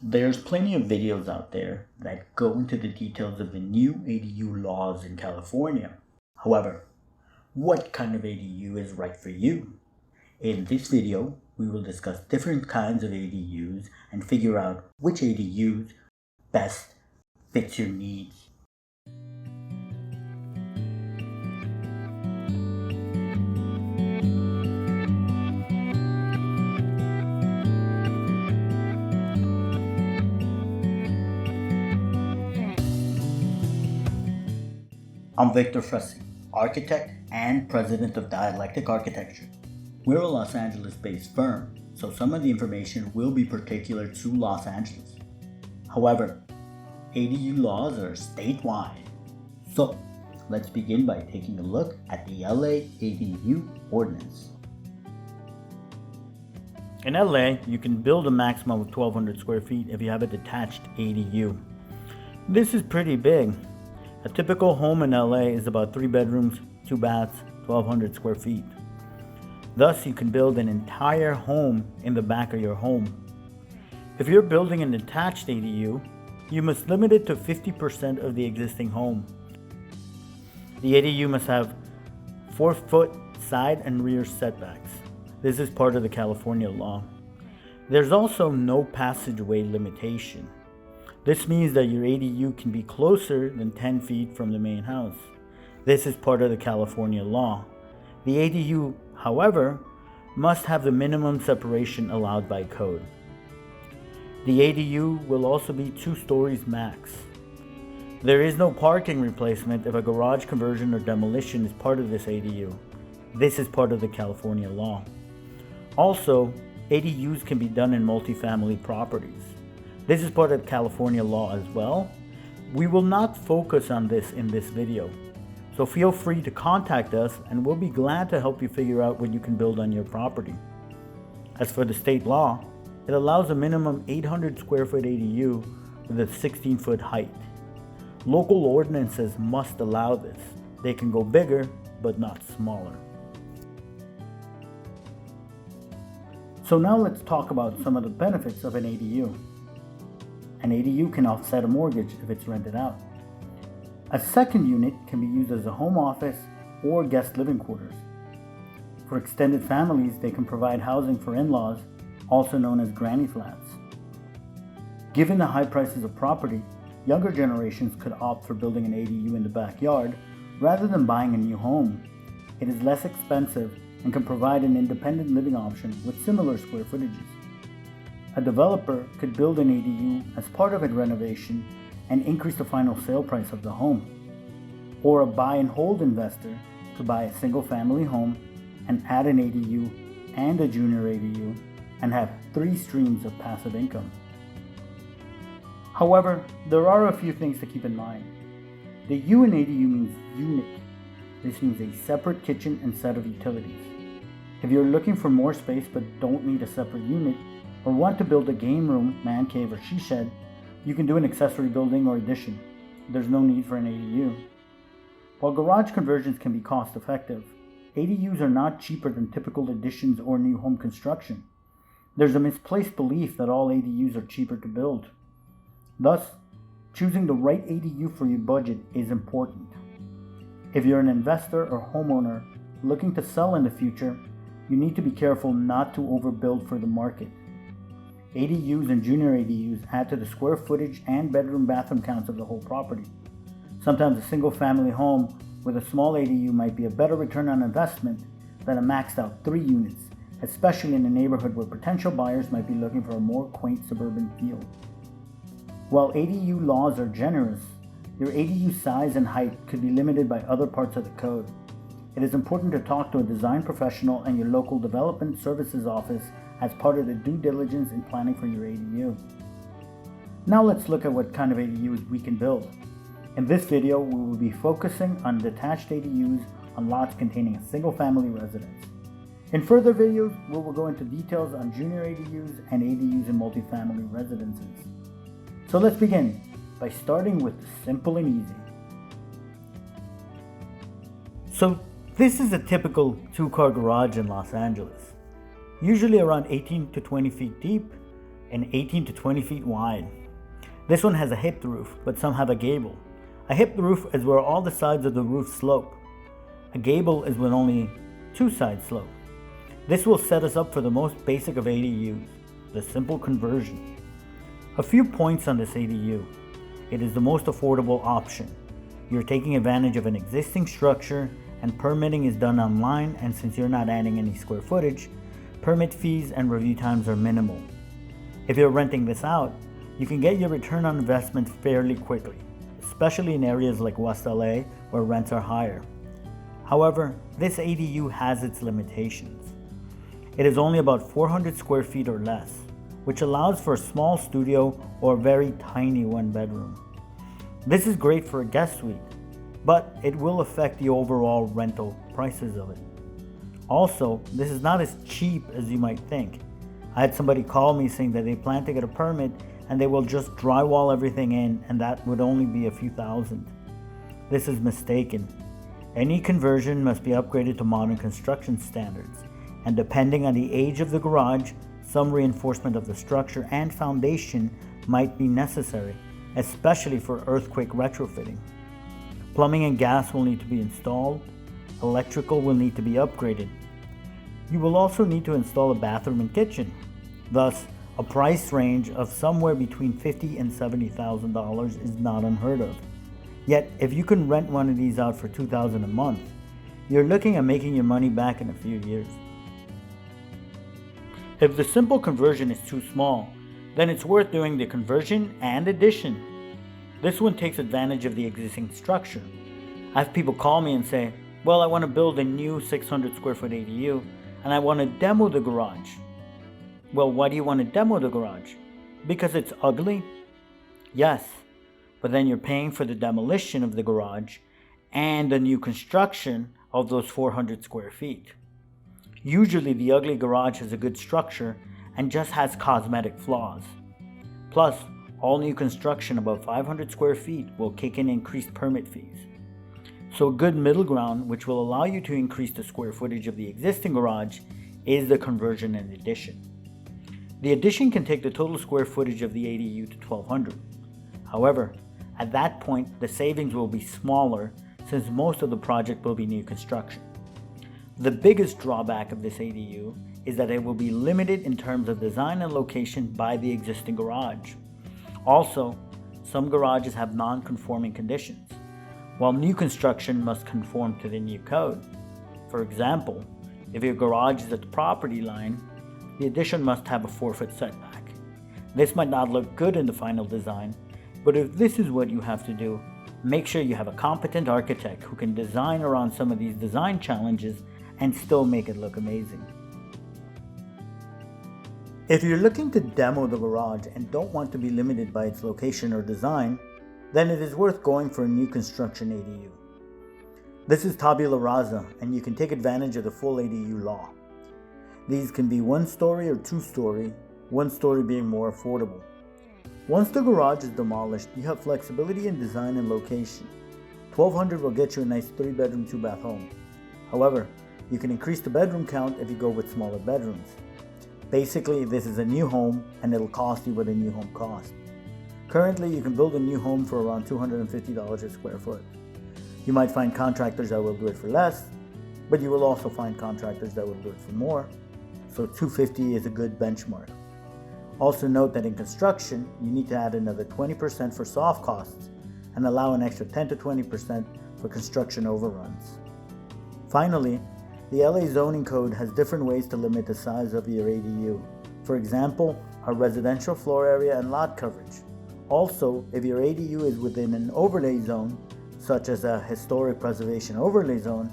There's plenty of videos out there that go into the details of the new ADU laws in California. However, what kind of ADU is right for you? In this video, we will discuss different kinds of ADUs and figure out which ADUs best fits your needs. I'm Victor Fressie, architect and president of Dialectic Architecture. We're a Los Angeles-based firm, so some of the information will be particular to Los Angeles. However, ADU laws are statewide. So, let's begin by taking a look at the LA ADU ordinance. In LA, you can build a maximum of 1,200 square feet if you have a detached ADU. This is pretty big. A typical home in LA is about 3 bedrooms, 2 baths, 1,200 square feet. Thus, you can build an entire home in the back of your home. If you're building an attached ADU, you must limit it to 50% of the existing home. The ADU must have 4-foot side and rear setbacks. This is part of the California law. There's also no passageway limitation. This means that your ADU can be closer than 10 feet from the main house. This is part of the California law. The ADU, however, must have the minimum separation allowed by code. The ADU will also be 2 stories max. There is no parking replacement if a garage conversion or demolition is part of this ADU. This is part of the California law. Also, ADUs can be done in multifamily properties. This is part of California law as well. We will not focus on this in this video, so feel free to contact us and we'll be glad to help you figure out what you can build on your property. As for the state law, it allows a minimum 800 square foot ADU with a 16-foot height. Local ordinances must allow this. They can go bigger, but not smaller. So now let's talk about some of the benefits of an ADU. An ADU can offset a mortgage if it's rented out. A second unit can be used as a home office or guest living quarters. For extended families, they can provide housing for in-laws, also known as granny flats. Given the high prices of property, younger generations could opt for building an ADU in the backyard rather than buying a new home. It is less expensive and can provide an independent living option with similar square footages. A developer could build an ADU as part of a renovation and increase the final sale price of the home. Or a buy and hold investor could buy a single family home and add an ADU and a junior ADU and have 3 streams of passive income. However, there are a few things to keep in mind. The U in ADU means unit. This means a separate kitchen and set of utilities. If you're looking for more space but don't need a separate unit, or want to build a game room, man cave, or she shed, you can do an accessory building or addition. There's no need for an ADU. While garage conversions can be cost effective, ADUs are not cheaper than typical additions or new home construction. There's a misplaced belief that all ADUs are cheaper to build. Thus, choosing the right ADU for your budget is important. If you're an investor or homeowner looking to sell in the future, you need to be careful not to overbuild for the market. ADUs and junior ADUs add to the square footage and bedroom bathroom counts of the whole property. Sometimes a single family home with a small ADU might be a better return on investment than a maxed out 3 units, especially in a neighborhood where potential buyers might be looking for a more quaint suburban feel. While ADU laws are generous, your ADU size and height could be limited by other parts of the code. It is important to talk to a design professional and your local development services office as part of the due diligence in planning for your ADU. Now let's look at what kind of ADUs we can build. In this video, we will be focusing on detached ADUs on lots containing a single family residence. In further videos, we will go into details on junior ADUs and ADUs in multifamily residences. So let's begin by starting with the simple and easy. So this is a typical 2-car garage in Los Angeles. Usually around 18 to 20 feet deep, and 18 to 20 feet wide. This one has a hipped roof, but some have a gable. A hipped roof is where all the sides of the roof slope. A gable is when only two sides slope. This will set us up for the most basic of ADUs, the simple conversion. A few points on this ADU. It is the most affordable option. You're taking advantage of an existing structure, and permitting is done online, and since you're not adding any square footage, permit fees and review times are minimal. If you're renting this out, you can get your return on investment fairly quickly, especially in areas like West LA where rents are higher. However, this ADU has its limitations. It is only about 400 square feet or less, which allows for a small studio or a very tiny one bedroom. This is great for a guest suite, but it will affect the overall rental prices of it. Also, this is not as cheap as you might think. I had somebody call me saying that they plan to get a permit and they will just drywall everything in, and that would only be a few thousand. This is mistaken. Any conversion must be upgraded to modern construction standards, and depending on the age of the garage, some reinforcement of the structure and foundation might be necessary, especially for earthquake retrofitting. Plumbing and gas will need to be installed. Electrical will need to be upgraded. You will also need to install a bathroom and kitchen. Thus, a price range of somewhere between $50,000 and $70,000 is not unheard of. Yet, if you can rent one of these out for $2,000 a month, you're looking at making your money back in a few years. If the simple conversion is too small, then it's worth doing the conversion and addition. This one takes advantage of the existing structure. I have people call me and say, well, I want to build a new 600 square foot ADU and I want to demo the garage. Well, why do you want to demo the garage? Because it's ugly? Yes, but then you're paying for the demolition of the garage and the new construction of those 400 square feet. Usually the ugly garage has a good structure and just has cosmetic flaws. Plus, all new construction above 500 square feet will kick in increased permit fees. So a good middle ground, which will allow you to increase the square footage of the existing garage, is the conversion and addition. The addition can take the total square footage of the ADU to 1,200. However, at that point, the savings will be smaller since most of the project will be new construction. The biggest drawback of this ADU is that it will be limited in terms of design and location by the existing garage. Also, some garages have non-conforming conditions, while new construction must conform to the new code. For example, if your garage is at the property line, the addition must have a 4-foot setback. This might not look good in the final design, but if this is what you have to do, make sure you have a competent architect who can design around some of these design challenges and still make it look amazing. If you're looking to demo the garage and don't want to be limited by its location or design, then it is worth going for a new construction ADU. This is tabula rasa, and you can take advantage of the full ADU law. These can be 1-story or 2-story, 1-story being more affordable. Once the garage is demolished, you have flexibility in design and location. $1,200 will get you a nice 3-bedroom, 2-bath home. However, you can increase the bedroom count if you go with smaller bedrooms. Basically, this is a new home and it'll cost you what a new home costs. Currently, you can build a new home for around $250 a square foot. You might find contractors that will do it for less, but you will also find contractors that will do it for more. So $250 is a good benchmark. Also note that in construction, you need to add another 20% for soft costs and allow an extra 10 to 20% for construction overruns. Finally, the LA zoning code has different ways to limit the size of your ADU. For example, our residential floor area and lot coverage. Also, if your ADU is within an overlay zone, such as a historic preservation overlay zone,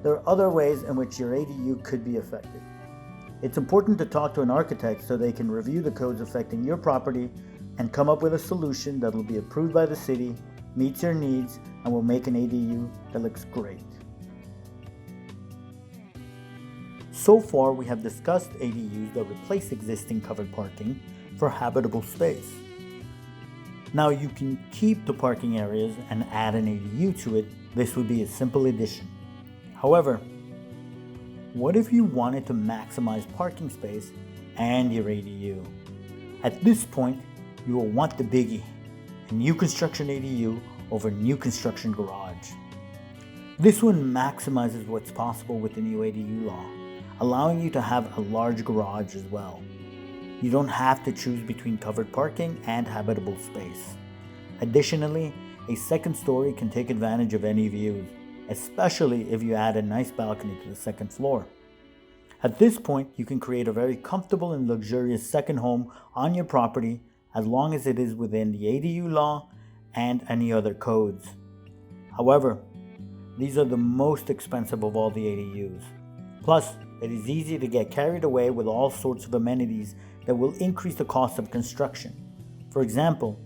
there are other ways in which your ADU could be affected. It's important to talk to an architect so they can review the codes affecting your property and come up with a solution that will be approved by the city, meets your needs, and will make an ADU that looks great. So far, we have discussed ADUs that replace existing covered parking for habitable space. Now you can keep the parking areas and add an ADU to it. This would be a simple addition. However, what if you wanted to maximize parking space and your ADU? At this point, you will want the biggie, a new construction ADU over new construction garage. This one maximizes what's possible with the new ADU law, allowing you to have a large garage as well. You don't have to choose between covered parking and habitable space. Additionally, a second story can take advantage of any views, especially if you add a nice balcony to the second floor. At this point, you can create a very comfortable and luxurious second home on your property as long as it is within the ADU law and any other codes. However, these are the most expensive of all the ADUs. Plus, it is easy to get carried away with all sorts of amenities that will increase the cost of construction. For example,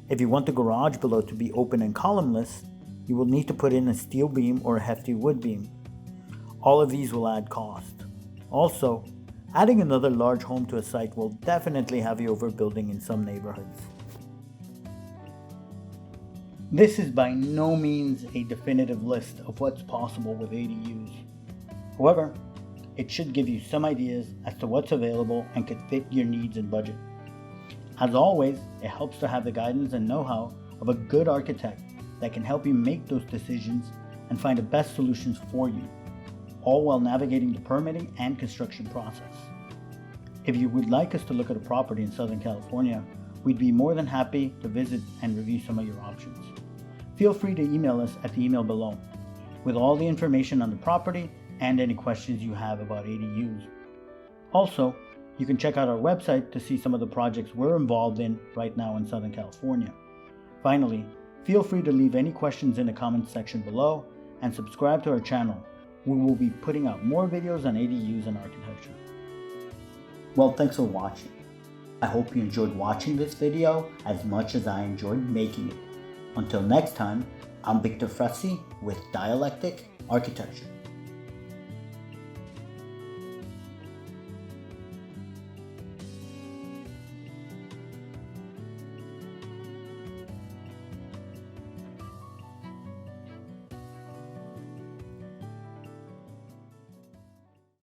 if you want the garage below to be open and columnless, you will need to put in a steel beam or a hefty wood beam. All of these will add cost. Also, adding another large home to a site will definitely have you overbuilding in some neighborhoods. This is by no means a definitive list of what's possible with ADUs. However, it should give you some ideas as to what's available and could fit your needs and budget. As always, it helps to have the guidance and know-how of a good architect that can help you make those decisions and find the best solutions for you, all while navigating the permitting and construction process. If you would like us to look at a property in Southern California, we'd be more than happy to visit and review some of your options. Feel free to email us at the email below with all the information on the property and any questions you have about ADUs. Also, you can check out our website to see some of the projects we're involved in right now in Southern California. Finally, feel free to leave any questions in the comments section below and subscribe to our channel. We will be putting out more videos on ADUs and architecture. Well, thanks for watching. I hope you enjoyed watching this video as much as I enjoyed making it. Until next time, I'm Victor Fressie with Dialectic Architecture.